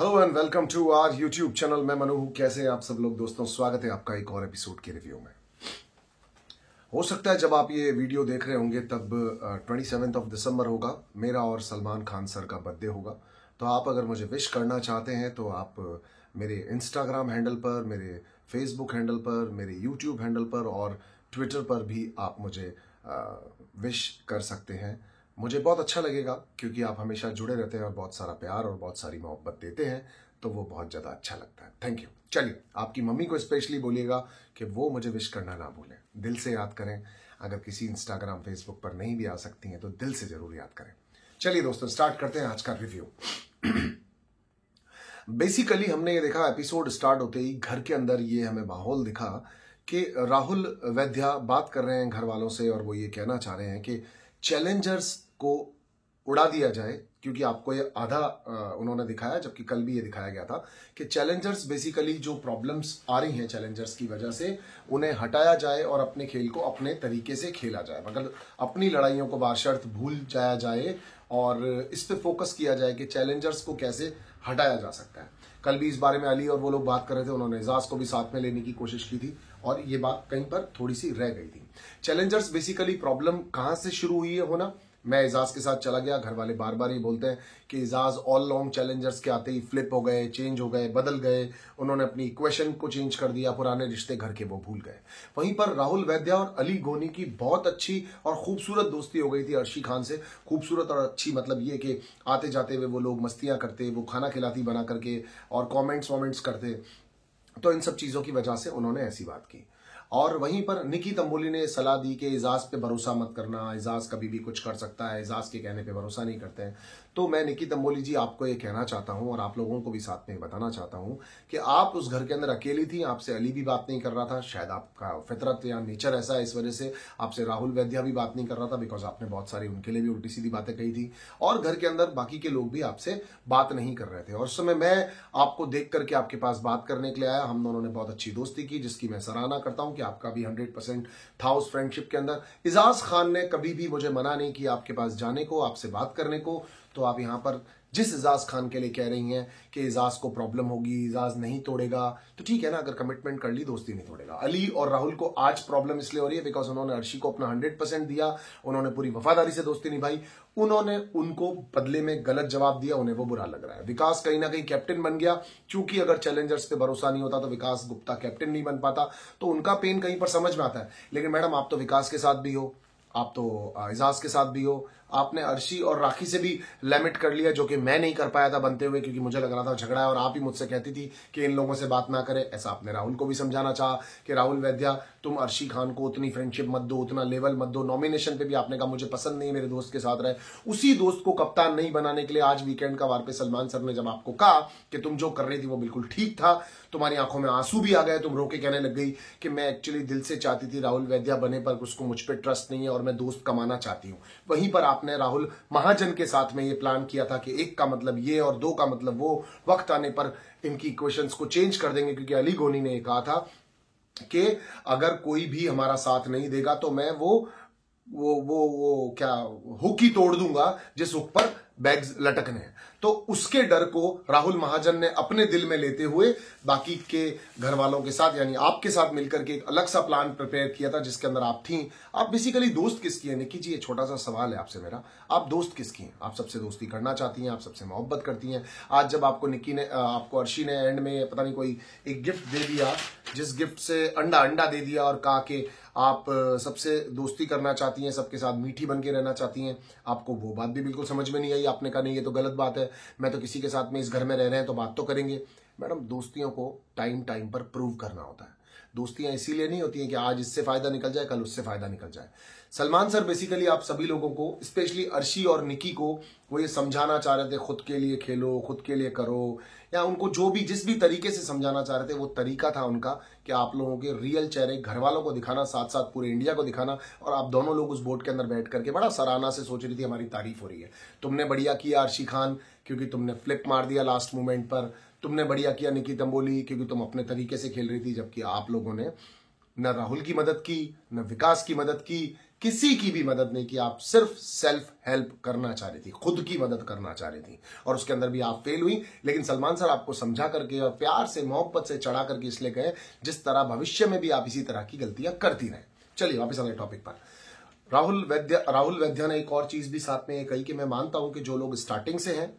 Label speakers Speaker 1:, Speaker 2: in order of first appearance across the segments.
Speaker 1: Hello and welcome to our YouTube channel. मैं मनु हूं। कैसे हैं आप सब लोग दोस्तों? स्वागत है आपका एक और एपिसोड के रिव्यू में। हो सकता है जब आप ये वीडियो देख रहे होंगे तब 27 ऑफ दिसंबर होगा, मेरा और सलमान खान सर का बर्थडे होगा। तो आप अगर मुझे विश करना चाहते हैं तो आप मेरे इंस्टाग्राम हैंडल पर, मेरे फेसबुक हैंडल पर, मेरे यूट्यूब हैंडल पर और ट्विटर पर भी आप मुझे विश कर सकते हैं। मुझे बहुत अच्छा लगेगा क्योंकि आप हमेशा जुड़े रहते हैं और बहुत सारा प्यार और बहुत सारी मोहब्बत देते हैं, तो वो बहुत ज़्यादा अच्छा लगता है। Thank you. चलिए, आपकी मम्मी को स्पेशली बोलिएगा कि वो मुझे विश करना ना भूलें, दिल से याद करें। अगर किसी इंस्टाग्राम फेसबुक पर नहीं भी आ सकती हैं तो दिल से जरूर याद करें। चलिए दोस्तों, स्टार्ट करते हैं आज का रिव्यू। बेसिकली हमने ये देखा, एपिसोड स्टार्ट होते ही घर के अंदर ये हमें माहौल दिखा कि राहुल वैद्या बात कर रहे हैं घर वालों से और वो ये कहना चाह रहे हैं कि चैलेंजर्स को उड़ा दिया जाए, क्योंकि आपको ये आधा उन्होंने दिखाया, जबकि कल भी ये दिखाया गया था कि चैलेंजर्स बेसिकली जो प्रॉब्लम्स आ रही हैं चैलेंजर्स की वजह से, उन्हें हटाया जाए और अपने खेल को अपने तरीके से खेला जाए, मगर अपनी लड़ाइयों को बाशर्त भूल जाया जाए और इस पे फोकस किया जाए कि चैलेंजर्स को कैसे हटाया जा सकता है। कल भी इस बारे में अली और वो लोग बात कर रहे थे, उन्होंने एजाज को भी साथ में लेने की कोशिश की थी और ये बात कहीं पर थोड़ी सी रह गई थी। चैलेंजर्स बेसिकली प्रॉब्लम कहां से शुरू हुई है होना, मैं एजाज के साथ चला गया। घर वाले बार बार ये बोलते हैं कि एजाज ऑल लॉन्ग चैलेंजर्स के आते ही फ्लिप हो गए, चेंज हो गए, बदल गए, उन्होंने अपनी इक्वेशन को चेंज कर दिया, पुराने रिश्ते घर के वो भूल गए। वहीं पर राहुल वैद्या और अली गोनी की बहुत अच्छी और खूबसूरत दोस्ती हो गई थी अर्शी खान से। खूबसूरत और अच्छी मतलब ये कि आते जाते हुए वो लोग मस्तियां करते, वो खाना खिलाती बना करके और कॉमेंट्स वॉमेंट्स करते, तो इन सब चीजों की वजह से उन्होंने ऐसी बात की। और वहीं पर निकी तंबोली ने सलाह दी कि एजाज पे भरोसा मत करना, एजाज कभी भी कुछ कर सकता है, एजाज के कहने पे भरोसा नहीं करते हैं। तो मैं निकी तंबोली जी आपको ये कहना चाहता हूं और आप लोगों को भी साथ में बताना चाहता हूं कि आप उस घर के अंदर अकेली थी, आपसे अली भी बात नहीं कर रहा था, शायद आपका फितरत या नेचर ऐसा है, इस वजह से आपसे राहुल वैद्या भी बात नहीं कर रहा था, बिकॉज आपने बहुत सारी उनके लिए भी उल्टी सीधी बातें कही थी और घर के अंदर बाकी के लोग भी आपसे बात नहीं कर रहे थे। और उस समय मैं आपको देख करके आपके पास बात करने के लिए आया। हम दोनों ने बहुत अच्छी दोस्ती की, जिसकी मैं सराहना करता हूं कि आपका भी 100% था उस फ्रेंडशिप के अंदर। एजाज खान ने कभी भी मुझे मना नहीं किया आपके पास जाने को, आपसे बात करने को। तो आप यहां पर जिस एजाज खान के लिए कह रही हैं कि एजाज को प्रॉब्लम होगी, एजाज नहीं तोड़ेगा, तो ठीक है ना, अगर कमिटमेंट कर ली दोस्ती नहीं तोड़ेगा। अली और राहुल को आज प्रॉब्लम इसलिए हो रही है बिकॉज उन्होंने अर्शी को अपना 100% दिया, उन्होंने पूरी वफादारी से दोस्ती निभाई, उन्होंने उनको बदले में गलत जवाब दिया, उन्हें वो बुरा लग रहा है। विकास कहीं ना कहीं कैप्टन बन गया, क्योंकि अगर चैलेंजर्स पे भरोसा नहीं होता तो विकास गुप्ता कैप्टन नहीं बन पाता, तो उनका पेन कहीं पर समझ में आता है। लेकिन मैडम, आप तो विकास के साथ भी हो, आप तो एजाज के साथ भी हो, आपने अर्शी और राखी से भी लिमिट कर लिया, जो कि मैं नहीं कर पाया था बनते हुए, क्योंकि मुझे लग रहा था झगड़ा है और आप ही मुझसे कहती थी कि इन लोगों से बात ना करें। ऐसा आपने राहुल को भी समझाना चाहा कि राहुल वैद्या, तुम अर्शी खान को उतनी फ्रेंडशिप मत दो, उतना लेवल मत दो। नॉमिनेशन पे भी आपने कहा मुझे पसंद नहीं मेरे दोस्त के साथ रहे। उसी दोस्त को कप्तान नहीं बनाने के लिए आज वीकेंड का वार पे सलमान सर ने जब आपको कहा कि तुम जो कर रही थी वो बिल्कुल ठीक था, तुम्हारी आंखों में आंसू भी आ गए, तुम रोके कहने लग गई कि मैं एक्चुअली दिल से चाहती थी राहुल वैद्या बने, पर उसको मुझ पर ट्रस्ट नहीं है और मैं दोस्त कमाना चाहती हूं। वहीं पर आपने राहुल महाजन के साथ में ये प्लान किया था कि एक का मतलब ये और दो का मतलब वो, वक्त आने पर इनकी इक्वेशंस को चेंज कर देंगे, क्योंकि अली गोनी ने कहा था कि अगर कोई भी हमारा साथ नहीं देगा तो मैं वो क्या हुक ही तोड़ दूंगा जिस हुक पर बैग्स लटकने हैं। तो उसके डर को राहुल महाजन ने अपने दिल में लेते हुए बाकी के घर वालों के साथ, यानी आपके साथ मिलकर के एक अलग सा प्लान प्रिपेयर किया था, जिसके अंदर आप थी। आप बेसिकली दोस्त किसकी हैं निक्की जी? ये छोटा सा सवाल है आपसे मेरा, आप दोस्त किसकी हैं? आप सबसे दोस्ती करना चाहती हैं, आप सबसे मोहब्बत करती हैं। आज जब आपको निक्की ने, आपको अर्शी ने एंड में पता नहीं कोई एक गिफ्ट दे दिया, जिस गिफ्ट से अंडा दे दिया और कहा कि आप सबसे दोस्ती करना चाहती हैं, सबके साथ मीठी बन के रहना चाहती हैं, आपको वो बात भी बिल्कुल समझ में नहीं आई। आपने कहा नहीं ये तो गलत बात है, मैं तो किसी के साथ में इस घर में रह रहे हैं तो बात तो करेंगे। मैडम, दोस्तियों को टाइम टाइम पर प्रूव करना होता है। दोस्तियां इसीलिए नहीं होती हैं कि आज इससे फायदा निकल जाए, कल उससे फायदा निकल जाए। सलमान सर बेसिकली आप सभी लोगों को, स्पेशली अर्शी और निकी को, वो ये समझाना चाह रहे थे खुद के लिए खेलो, खुद के लिए करो, या उनको जो भी जिस भी तरीके से समझाना चाह रहे थे वो तरीका था उनका कि आप लोगों के रियल चेहरे घर वालों को दिखाना, साथ साथ पूरे इंडिया को दिखाना। और आप दोनों लोग उस बोर्ड के अंदर बैठ करके बड़ा सराहना से सोच रही थी, हमारी तारीफ हो रही है, तुमने बढ़िया किया अर्शी खान क्योंकि तुमने फ्लिप मार दिया लास्ट मोमेंट पर, तुमने बढ़िया किया निकी तंबोली क्योंकि तुम अपने तरीके से खेल रही थी। जबकि आप लोगों ने न राहुल की मदद की, न विकास की मदद की, किसी की भी मदद नहीं की, आप सिर्फ सेल्फ हेल्प करना चाह रही थी, खुद की मदद करना चाह रही थी, और उसके अंदर भी आप फेल हुई। लेकिन सलमान सर आपको समझा करके और प्यार से मोहब्बत से चढ़ा करके इसलिए गए जिस तरह भविष्य में भी आप इसी तरह की गलतियां करती रहे। चलिए वापस आते टॉपिक पर। राहुल वैद्या ने एक और चीज भी साथ में कही कि मैं मानता हूं कि जो लोग स्टार्टिंग से हैं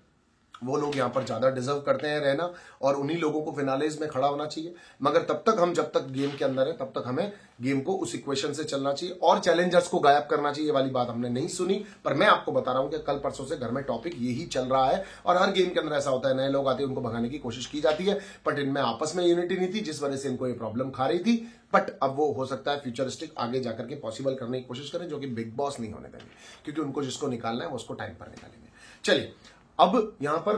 Speaker 1: वो लोग यहाँ पर ज्यादा डिजर्व करते हैं रहना, और उन्हीं लोगों को फिनालेज में खड़ा होना चाहिए। मगर तब तक हम जब तक गेम के अंदर है तब तक हमें गेम को उस इक्वेशन से चलना चाहिए और चैलेंजर्स को गायब करना चाहिए। वाली बात हमने नहीं सुनी, पर मैं आपको बता रहा हूं कि कल परसों से घर में टॉपिक यही चल रहा है, और हर गेम के अंदर ऐसा होता है, नए लोग आते हैं उनको भगाने की कोशिश की जाती है, बट इनमें आपस में यूनिटी नहीं थी, जिस वजह से इनको ये प्रॉब्लम खा रही थी। बट अब वो हो सकता है फ्यूचरिस्टिक आगे जाकर के पॉसिबल करने की कोशिश करें, जो कि बिग बॉस नहीं होने देंगे, क्योंकि उनको जिसको निकालना है वो उसको टाइम पर निकालेंगे। चलिए, अब यहां पर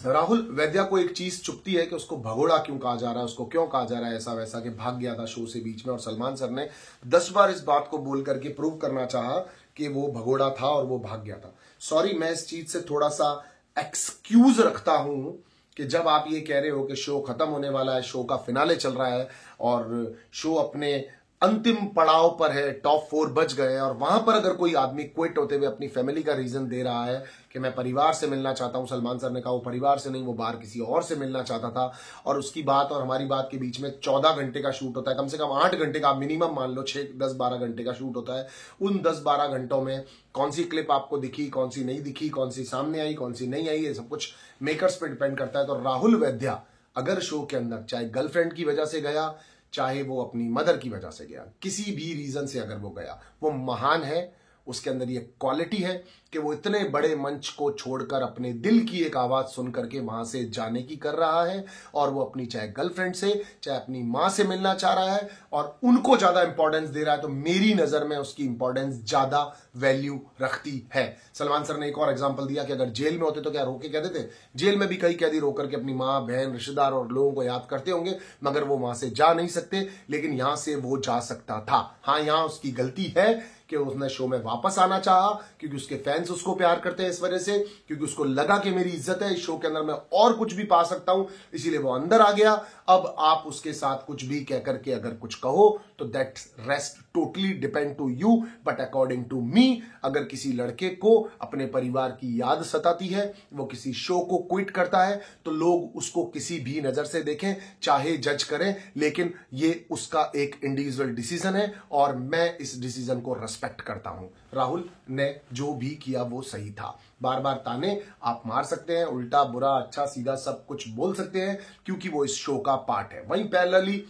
Speaker 1: राहुल वैद्या को एक चीज चुपती है कि उसको भगोड़ा क्यों कहा जा रहा है, उसको क्यों कहा जा रहा है ऐसा वैसा, कि भाग गया था शो से बीच में, और सलमान सर ने 10 बार इस बात को बोल करके प्रूव करना चाहा कि वो भगोड़ा था और वो भाग गया था। सॉरी, मैं इस चीज से थोड़ा सा एक्सक्यूज रखता हूं कि जब आप ये कह रहे हो कि शो खत्म होने वाला है, शो का फिनाले चल रहा है और शो अपने अंतिम पड़ाव पर है, टॉप 4 बच गए, और वहां पर अगर कोई आदमी क्विट होते हुए अपनी फैमिली का रीजन दे रहा है कि मैं परिवार से मिलना चाहता हूं, सलमान सर ने कहा वो परिवार से नहीं, वो बाहर किसी और से मिलना चाहता था, और उसकी बात और हमारी बात के बीच में 14 घंटे का शूट होता है, कम से कम 8 घंटे का मिनिमम मान लो, 6, 10, 12 घंटे का शूट होता है। उन 10-12 घंटों में कौन सी क्लिप आपको दिखी, कौन सी नहीं दिखी, कौन सी सामने आई, कौन सी नहीं आई, ये सब कुछ मेकर्स पे डिपेंड करता है। तो राहुल वैद्या अगर शो के अंदर चाहे गर्लफ्रेंड की वजह से गया, चाहे वो अपनी मदर की वजह से गया, किसी भी रीजन से अगर वो गया, वो महान है, उसके अंदर ये क्वालिटी है कि वो इतने बड़े मंच को छोड़कर अपने दिल की एक आवाज सुन करके वहां से जाने की कर रहा है, और वो अपनी चाहे गर्लफ्रेंड से चाहे अपनी मां से मिलना चाह रहा है और उनको ज्यादा इंपॉर्टेंस दे रहा है। तो मेरी नजर में उसकी इंपॉर्टेंस ज्यादा वैल्यू रखती है। सलमान सर ने एक और एग्जांपल दिया कि अगर जेल में होते तो क्या रोके कहते थे, जेल में भी कई कैदी रोकर के अपनी मां, बहन, रिश्तेदार और लोगों को याद करते होंगे, मगर वो वहां से जा नहीं सकते, लेकिन यहां से वो जा सकता था। हाँ, यहां उसकी गलती है कि उसने शो में वापस आना चाहा, क्योंकि उसके फैंस उसको प्यार करते हैं इस वजह से, क्योंकि उसको लगा कि मेरी इज्जत है इस शो के अंदर, मैं और कुछ भी पा सकता हूं, इसीलिए वो अंदर आ गया। अब आप उसके साथ कुछ भी कह करके अगर कुछ कहो तो that rest totally depend to you, but according to me, अगर किसी लड़के को अपने परिवार की याद सताती है, वो किसी शो को क्विट करता है, तो लोग उसको किसी भी नजर से देखें, चाहे जज करें, लेकिन ये उसका एक इंडिविजुअल डिसीजन है और मैं इस डिसीजन को रेस्पेक्ट करता हूं। राहुल ने जो भी किया वो सही था। बार बार ताने आप मार सकते हैं, उल्टा बुरा अच्छा सीधा सब कुछ बोल सकते हैं, क्योंकि वो इस शो का पार्ट है। वहीं पैरेलली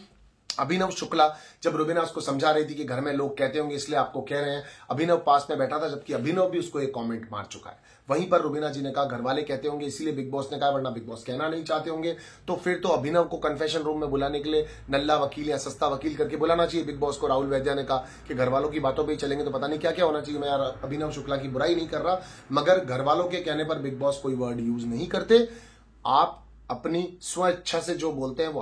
Speaker 1: अभिनव शुक्ला, जब रुबीना उसको समझा रही थी कि घर में लोग कहते होंगे इसलिए आपको कह रहे हैं, अभिनव पास में बैठा था, जबकि अभिनव भी उसको एक कमेंट मार चुका है। वहीं पर रुबीना जी ने कहा घर वाले कहते होंगे इसीलिए बिग बॉस ने कहा, वरना बिग बॉस कहना नहीं चाहते होंगे। तो फिर तो अभिनव को कन्फेशन रूम में बुलाने के लिए नल्ला वकील या सस्ता वकील करके बुलाना चाहिए बिग बॉस को। राहुल वैद्या ने कहा कि घर वालों की बातों पर ही चलेंगे तो पता नहीं क्या क्या होना चाहिए। मैं यार अभिनव शुक्ला की बुराई नहीं कर रहा, मगर घर वालों के कहने पर बिग बॉस कोई वर्ड यूज नहीं करते। आप अपनी स्वेच्छा से जो बोलते हैं वो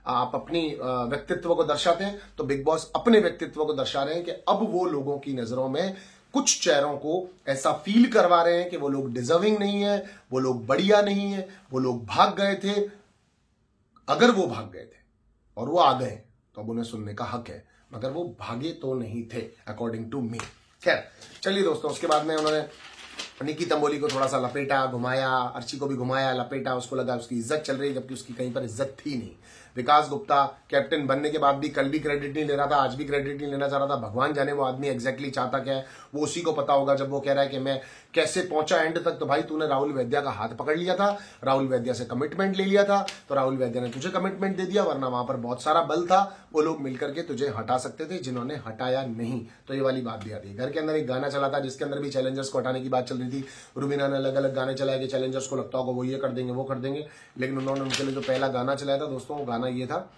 Speaker 1: आप अपनी व्यक्तित्व को दर्शाते हैं, तो बिग बॉस अपने व्यक्तित्व को दर्शा रहे हैं कि अब वो लोगों की नजरों में कुछ चेहरों को ऐसा फील करवा रहे हैं कि वो लोग डिजर्विंग नहीं है, वो लोग बढ़िया नहीं है, वो लोग भाग गए थे। अगर वो भाग गए थे और वो आ गए तो अब उन्हें सुनने का हक है, मगर वो भागे तो नहीं थे अकॉर्डिंग टू मी। खैर चलिए दोस्तों, उसके बाद में उन्होंने निकी तंबोली को थोड़ा सा लपेटा, घुमाया, अर्ची को भी घुमाया, लपेटा, उसको लगा उसकी इज्जत चल रही है, जबकि उसकी कहीं पर इज्जत थी नहीं। विकास गुप्ता कैप्टन बनने के बाद भी कल भी क्रेडिट नहीं ले रहा था, आज भी क्रेडिट नहीं लेना चाह रहा था। भगवान जाने वो आदमी एग्जैक्टली चाहता क्या है, वो उसी को पता होगा। जब वो कह रहा है कि मैं कैसे पहुंचा एंड तक, तो भाई तूने राहुल वैद्या का हाथ पकड़ लिया था, राहुल वैद्या से कमिटमेंट ले लिया था, तो राहुल वैद्या ने तुझे कमिटमेंट दे दिया, वरना वहां पर बहुत सारा बल था, वो लोग मिलकर के तुझे हटा सकते थे, जिन्होंने हटाया नहीं। तो ये वाली बात भी आती है। घर के अंदर एक गाना चला था जिसके अंदर भी चैलेंजर्स को हटाने की बात चल रही थी। रुबीना ने अलग अलग गाने चलाए कि चैलेंजर्स को लगता होगा वो ये कर देंगे वो कर देंगे, लेकिन उन्होंने उनके लिए जो पहला गाना चलाया था दोस्तों, वो गाना ये था,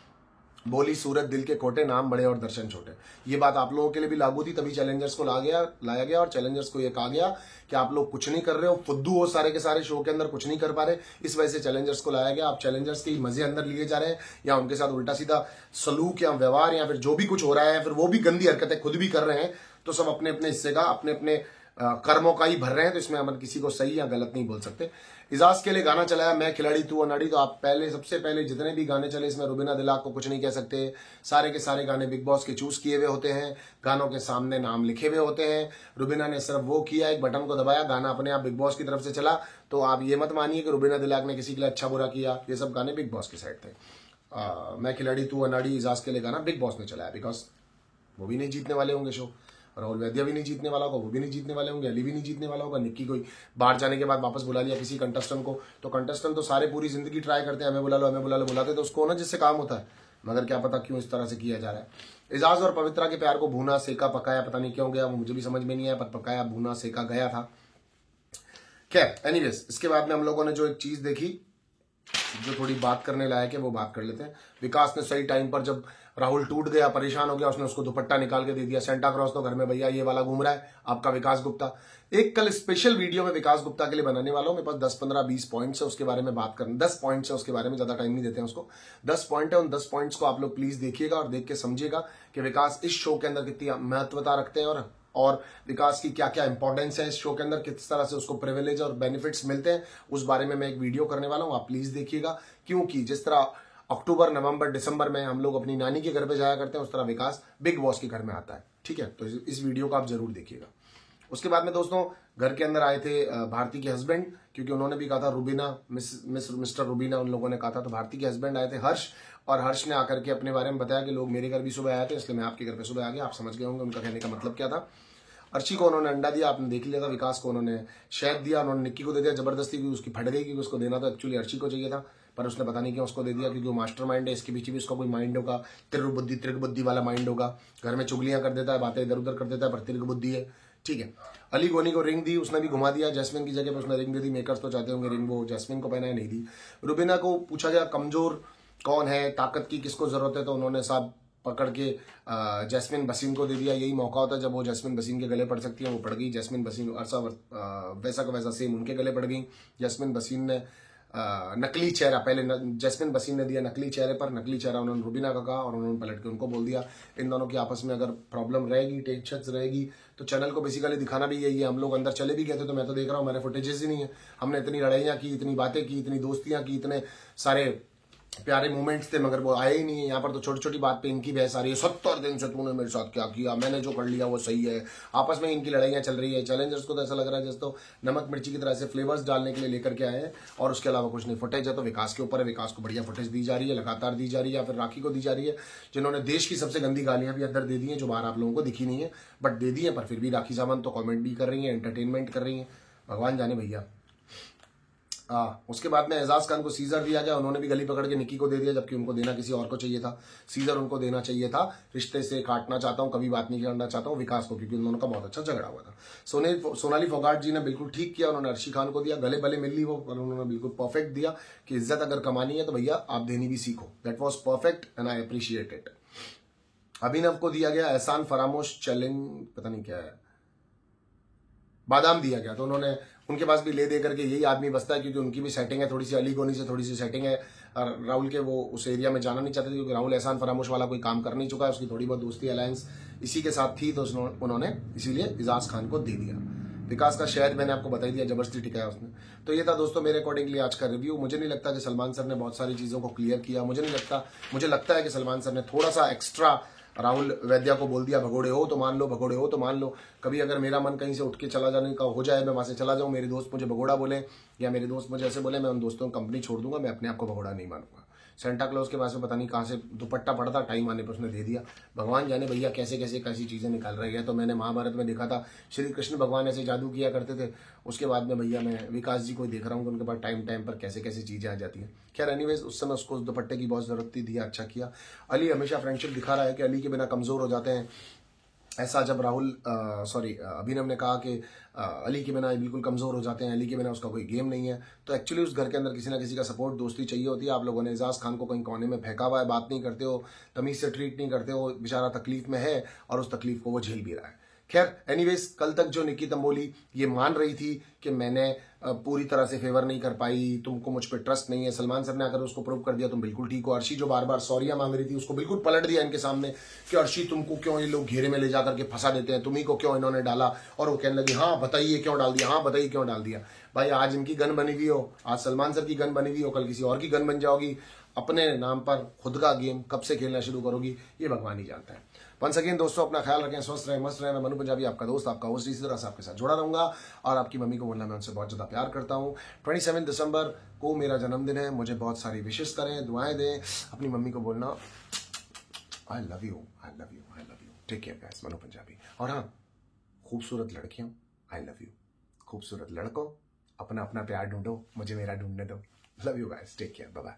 Speaker 1: बोली सूरत दिल के खोटे, नाम बड़े और दर्शन छोटे। ये बात आप लोगों के लिए भी लागू थी, तभी चैलेंजर्स को लाया गया और चैलेंजर्स को ये कहा गया कि आप लोग कुछ नहीं कर रहे हो, फुद्दू हो सारे के सारे, शो के अंदर कुछ नहीं कर पा रहे, इस वजह से चैलेंजर्स को लाया गया। आप चैलेंजर्स के मजे अंदर लिए जा रहे हैं, या उनके साथ उल्टा सीधा सलूक या व्यवहार या फिर जो भी कुछ हो रहा है, फिर वो भी गंदी हरकतें खुद भी कर रहे हैं, तो सब अपने अपने हिस्से का अपने अपने कर्मों का ही भर रहे हैं। तो इसमें हम किसी को सही या गलत नहीं बोल सकते। इजाज के लिए गाना चलाया मैं खिलाड़ी तू अनाड़ी। तो आप पहले सबसे पहले जितने भी गाने चले इसमें रुबीना दिलाक को कुछ नहीं कह सकते। सारे के सारे गाने बिग बॉस के चूज किए हुए होते हैं, गानों के सामने नाम लिखे हुए होते हैं। रुबीना ने सिर्फ वो किया, एक बटन को दबाया, गाना अपने आप बिग बॉस की तरफ से चला। तो आप ये मत मानिए कि रुबीना दिलाक ने किसी के लिए अच्छा बुरा किया, ये सब गाने बिग बॉस की साइड थे। मैं खिलाड़ी तू अनाड़ी इजाज के लिए गाना बिग बॉस ने चलाया, बिकॉज वो भी नहीं जीतने वाले होंगे शो, राहुल वैद्या भी नहीं जीतने वाला होगा, वो भी नहीं जीतने वाले होंगे, अली भी नहीं जीतने वाला होगा। निक्की कोई बाहर जाने के बाद वापस बुला लिया किसी कंटेस्टेंट को, तो कंटेस्टेंट तो सारे पूरी जिंदगी ट्राई करते हैं हमें बुला लो हमें बुला लो, बुलाते तो उसको ना जिससे काम होता है, मगर क्या पता क्यों इस तरह से किया जा रहा है। इजाज और पवित्रा के प्यार को भूना सेका पकाया, पता नहीं क्यों गया वो मुझे भी समझ में नहीं आया, पर पकाया भूना सेका गया था। खैर एनीवेज, इसके बाद में हम लोगों ने जो एक चीज देखी जो थोड़ी बात करने लायक है वो बात कर लेते हैं। विकास ने सही टाइम पर, जब राहुल टूट गया परेशान हो गया, उसने उसको दुपट्टा निकाल के दे दिया। सेंटा क्लॉज तो घर में भैया ये वाला घूम रहा है आपका विकास गुप्ता। एक कल स्पेशल वीडियो में विकास गुप्ता के लिए बनाने वाला हूं, मेरे पास 10 15 20 पॉइंट्स है उसके बारे में बात करना, 10 पॉइंट्स है उसके बारे में, ज्यादा टाइम नहीं देते हैं उसको। 10 पॉइंट है, उन 10 पॉइंट्स को आप लोग प्लीज देखिएगा और देख के समझिएगा कि विकास इस शो के अंदर कितनी महत्वता रखते हैं और विकास की क्या क्या इंपॉर्टेंस है इस शो के अंदर, किस तरह से उसको प्रिविलेज और बेनिफिट्स मिलते हैं, उस बारे में मैं एक वीडियो करने वाला हूं, आप प्लीज देखिएगा। क्योंकि जिस तरह अक्टूबर नवंबर दिसंबर में हम लोग अपनी नानी के घर पे जाया करते हैं, उस तरह विकास बिग बॉस के घर में आता है, ठीक है। तो इस वीडियो को आप जरूर देखिएगा। उसके बाद में दोस्तों घर के अंदर आए थे भारती के हस्बैंड, क्योंकि उन्होंने भी कहा था रुबीना मिस्टर रुबीना उन लोगों ने कहा था, तो भारती के हस्बैंड आए थे हर्ष, और हर्ष ने आकर के अपने बारे में बताया कि लोग मेरे घर भी सुबह आए थे इसलिए मैं आपके घर पे सुबह आ गया। आप समझ गए होंगे उनका कहने का मतलब क्या था। अर्शी को उन्होंने अंडा दिया, आपने देख लिया था। विकास को उन्होंने शहद दिया, उन्होंने निक्की को दे दिया जबरदस्ती, क्योंकि उसकी फट गई, क्योंकि उसको देना तो एक्चुअली अर्शी को चाहिए था, पर उसने पता नहीं क्यों उसको दे दिया, क्योंकि वो मास्टरमाइंड है, इसके पीछे भी उसका कोई माइंड होगा, त्रिक बुद्धि वाला माइंड होगा, घर में चुगलियां कर देता है, बातें इधर उधर कर देता है, पर त्रिक बुद्धि है, ठीक है। अली गोनी को रिंग दी, उसने भी घुमा दिया, जैस्मिन की जगह पर उसने रिंग दे दी। मेकर्स तो चाहते होंगे रिंग वो जैस्मिन को पहना है, नहीं दी। रुबीना को पूछा गया कमजोर कौन है, ताकत की किसको जरूरत है, तो उन्होंने साहब पकड़ के जैस्मिन बसीम को दे दिया। यही मौका होता है जब वो जैस्मिन बसीम के गले पड़ सकती है, वो पड़ गई। जैस्मिन बसीम अरसा वैसा का वैसा सेम उनके गले पड़ गई। जैस्मिन बसीम ने नकली चेहरा, पहले जैस्मिन बसीम ने दिया नकली चेहरे पर, नकली चेहरा उन्होंने रुबीना का कहा और उन्होंने पलट के उनको बोल दिया। इन दोनों की आपस में अगर प्रॉब्लम रहेगी, टेंशन रहेगी, तो चैनल को बेसिकली दिखाना भी यही है। हम लोग अंदर चले भी गए थे, तो मैं तो देख रहा हूँ, मेरे फुटेजेस ही नहीं है। हमने इतनी लड़ाइयाँ की, इतनी बातें की, इतनी दोस्तियां की, इतने सारे प्यारे मोमेंट्स थे, मगर वो आए ही नहीं है। यहाँ पर तो छोटी छोटी बात पे इनकी बहस आ रही है, 70 दिन से तूने मेरे साथ क्या किया, मैंने जो कर लिया वो सही है। आपस में इनकी लड़ाइयाँ चल रही है। चैलेंजर्स को तो ऐसा लग रहा है जैसे तो नमक मिर्ची की तरह से फ्लेवर्स डालने के लिए लेकर के आए हैं, और उसके अलावा कुछ नहीं। फुटेज है तो विकास के ऊपर है, विकास को बढ़िया फुटेज दी जा रही है, लगातार दी जा रही है, या फिर राखी को दी जा रही है, जिन्होंने देश की सबसे गंदी गालियां भी अंदर दे दी हैं, जो बाहर आप लोगों को दिखी नहीं है, बट दे दी है। पर फिर भी राखी सावंत तो कॉमेंट भी कर रही है, एंटरटेनमेंट कर रही है, भगवान जाने भैया। उसके बाद में एजाज खान को सीजर दिया गया, उन्होंने भी गली पकड़ के निक्की को दे दिया, जबकि उनको देना किसी और को चाहिए था। सीजर उनको देना चाहिए था। रिश्ते से काटना चाहता हूं, कभी बात नहीं करना चाहता हूं विकास को, क्योंकि उन दोनों का बहुत अच्छा झगड़ा हुआ था। सोनाली फोगाट जी ने बिल्कुल ठीक किया, उन्होंने अर्शी खान को दिया, गले भले मिल ली वो, उन्होंने बिल्कुल परफेक्ट दिया कि इज्जत अगर कमानी है तो भैया आप देनी भी सीखो। That was perfect and I appreciate it. Abhinav को दिया गया एहसान फरामोश चैलेंज, पता नहीं क्या है, बादाम दिया गया, तो उन्होंने उनके पास भी ले दे करके यही आदमी बसता है, क्योंकि उनकी भी सेटिंग है थोड़ी सी, अली गोनी से थोड़ी सी सेटिंग है। और राहुल के वो उस एरिया में जाना नहीं चाहते थे, क्योंकि राहुल एहसान फरामोश वाला कोई काम कर नहीं चुका है, उसकी थोड़ी बहुत दोस्ती अलायंस इसी के साथ थी, तो उन्होंने इसीलिए इजाज खान को दे दिया। विकास का शहर मैंने आपको बता दिया, जबरदस्ती टिकाया उसने। तो ये था दोस्तों मेरे अकॉर्डिंगली आज का रिव्यू। मुझे नहीं लगता कि सलमान सर ने बहुत सारी चीजों को क्लियर किया, मुझे लगता है कि सलमान सर ने थोड़ा सा एक्स्ट्रा राहुल वैद्या को बोल दिया, भगोड़े हो तो मान लो, भगोड़े हो तो मान लो। कभी अगर मेरा मन कहीं से उठ के चला जाने का हो जाए, मैं वहां से चला जाऊं, मेरे दोस्त मुझे भगोड़ा बोले या मेरे दोस्त मुझे ऐसे बोले, मैं उन दोस्तों को कंपनी छोड़ दूंगा, मैं अपने आप को भगोड़ा नहीं मानूंगा। सेंटा क्लॉज के पास में पता नहीं कहां से दुपट्टा पड़ा था, टाइम आने पर उसने दे दिया। भगवान जाने भैया कैसी चीजें निकाल रही है। तो मैंने महाभारत में देखा था श्री कृष्ण भगवान ऐसे जादू किया करते थे, उसके बाद में भैया मैं विकास जी को देख रहा हूँ, उनके पास टाइम पर कैसे चीजें आ जाती हैं। खैर एनीवेज, उस समय उसको उस दुपट्टे की बहुत जरूरत थी, दिया, अच्छा किया। अली हमेशा फ्रेंडशिप दिखा रहा है कि अली के बिना कमजोर हो जाते हैं। ऐसा जब अभिनव ने कहा कि अली के बिना बिल्कुल कमजोर हो जाते हैं, अली के बिना उसका कोई गेम नहीं है, तो एक्चुअली उस घर के अंदर किसी ना किसी का सपोर्ट, दोस्ती चाहिए होती है। आप लोगों ने एजाज खान को कहीं कोने में फेंका हुआ है, बात नहीं करते हो, तमीज से ट्रीट नहीं करते हो, बेचारा तकलीफ में है और उस तकलीफ को वो झेल भी रहा है। खैर एनीवेज, कल तक जो निक्की तंबोली ये मान रही थी कि मैंने पूरी तरह से फेवर नहीं कर पाई, तुमको मुझ पर ट्रस्ट नहीं है। सलमान सर ने अगर उसको प्रूव कर दिया तुम बिल्कुल ठीक हो। अर्शी जो बार बार सॉरियां मांग रही थी उसको बिल्कुल पलट दिया इनके सामने कि अर्शी तुमको क्यों ये लोग घेरे में ले जाकर के फंसा देते हैं, तुम्ही को क्यों इन्होंने डाला। और वो कहने लगी हाँ बताइए क्यों डाल दिया, हाँ बताइए क्यों डाल दिया। भाई आज इनकी गन बनी हुई हो, आज सलमान सर की गन बनी हुई हो, कल किसी और की गन बन जाओगी। अपने नाम पर खुद का गेम कब से खेलना शुरू करोगी ये भगवान ही जानता है। वंस अगेन दोस्तों अपना ख्याल रखें, स्वस्थ रहें, मस्त रहें। मैं मनु पंजाबी आपका दोस्त, आपका होस्ट इसी तरह से आपके साथ जुड़ा रहूंगा। और आपकी मम्मी को बोलना मैं उनसे बहुत ज्यादा प्यार करता हूँ। 27 दिसंबर को मेरा जन्मदिन है, मुझे बहुत सारी विशेष करें, दुआएं दें। अपनी मम्मी को बोलना I love you, I love you, I love you. Take care guys, Manu Punjabi. और हाँ, खूबसूरत लड़कियों आई लव यू, खूबसूरत लड़कों अपना अपना प्यार ढूंढो, मुझे मेरा ढूंढने दो। Love you guys, take care, bye bye.